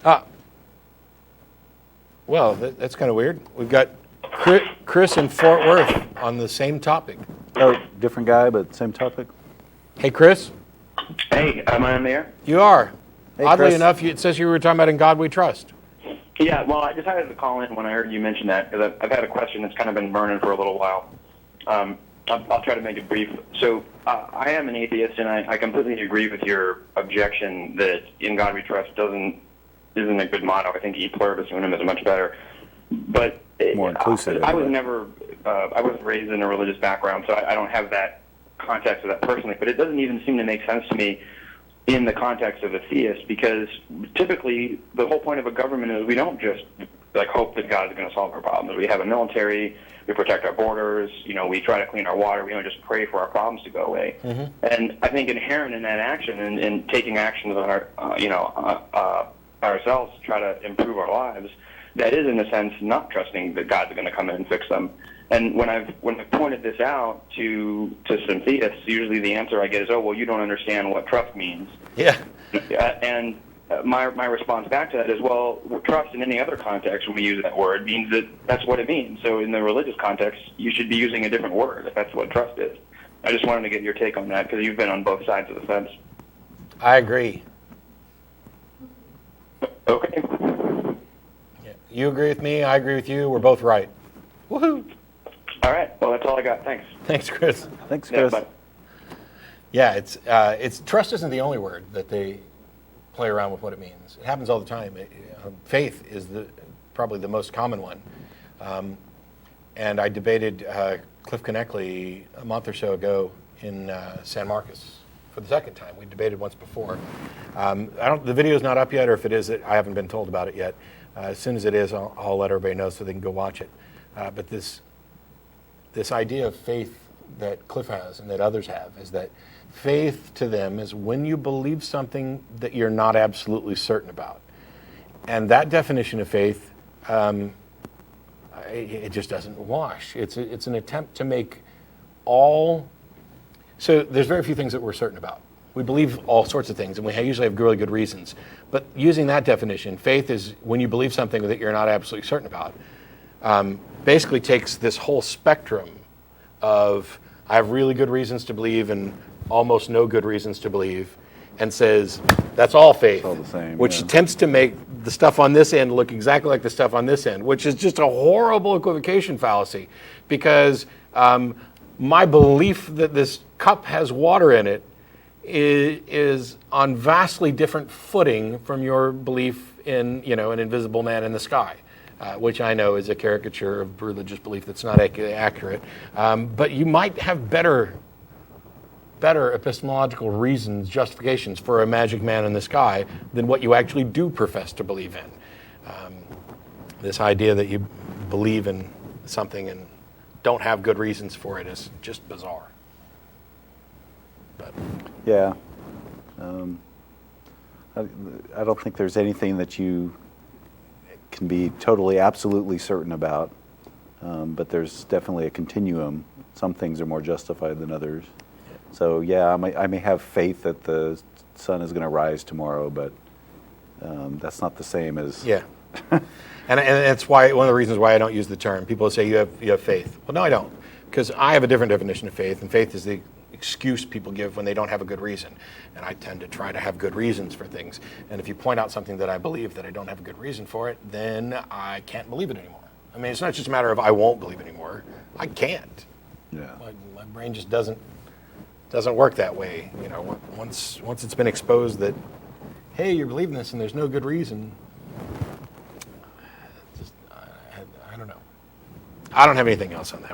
Ah, well, that's kind of weird. We've got Chris in Fort Worth on the same topic. Oh, different guy, but same topic? Hey, Chris. Hey, am I on there? You are. Hey, Oddly Chris. enough, it says you were talking about In God We Trust. Yeah, well, I decided to call in when I heard you mention that because I've had a question that's kind of been burning for a little while. I'll try to make it brief. So I am an atheist, and I completely agree with your objection that In God We Trust isn't a good motto. I think E pluribus unum is much better. But More inclusive. I was never, I wasn't raised in a religious background, so I don't have that context of that personally. But it doesn't even seem to make sense to me in the context of a theist, because typically the whole point of a government is we don't just hope that God is going to solve our problems. We have a military, we protect our borders, we try to clean our water, we don't just pray for our problems to go away. Mm-hmm. And I think inherent in that action and taking actions on our ourselves to try to improve our lives, that is in a sense not trusting that God's going to come in and fix them. And when I've pointed this out to some theists, usually the answer I get is, "Oh, well, you don't understand what trust means." Yeah. And my response back to that is, well, trust in any other context when we use that word means that that's what it means. So in the religious context, you should be using a different word if that's what trust is. I just wanted to get your take on that because you've been on both sides of the fence. I agree. Okay. Yeah. You agree with me, I agree with you, we're both right. Woohoo! All right. Well, that's all I got. Thanks. Thanks, Chris. Thanks, Chris. Yeah, bye. Yeah, it's trust isn't the only word that they play around with what it means. It happens all the time. Faith is probably the most common one. And I debated Cliff Conneckley a month or so ago in San Marcos for the second time. We debated once before. The video's not up yet, or if it is, I haven't been told about it yet. As soon as it is, I'll let everybody know so they can go watch it. But this idea of faith that Cliff has and that others have is that faith to them is when you believe something that you're not absolutely certain about. And that definition of faith, it just doesn't wash. It's an attempt to make all... So there's very few things that we're certain about. We believe all sorts of things, and we usually have really good reasons. But using that definition, faith is when you believe something that you're not absolutely certain about. Basically takes this whole spectrum of I have really good reasons to believe and almost no good reasons to believe, and says that's all faith. It's all the same, which yeah. attempts to make the stuff on this end look exactly like the stuff on this end, which is just a horrible equivocation fallacy, because my belief that this cup has water in it is on vastly different footing from your belief in an invisible man in the sky. Which I know is a caricature of religious belief that's not accurate. But you might have better epistemological reasons, justifications for a magic man in the sky than what you actually do profess to believe in. This idea that you believe in something and don't have good reasons for it is just bizarre. But Yeah. I don't think there's anything that you can be totally, absolutely certain about, but there's definitely a continuum. Some things are more justified than others. So yeah, I may have faith that the sun is going to rise tomorrow, but that's not the same as... Yeah. and that's why one of the reasons why I don't use the term. People say you have faith. Well, no, I don't, because I have a different definition of faith, and faith is the excuse people give when they don't have a good reason. And I tend to try to have good reasons for things. And if you point out something that I believe that I don't have a good reason for it, then I can't believe it anymore. I mean, it's not just a matter of I won't believe it anymore. I can't. Yeah. My brain just doesn't work that way. Once it's been exposed that, hey, you're believing this and there's no good reason, I don't know. I don't have anything else on that.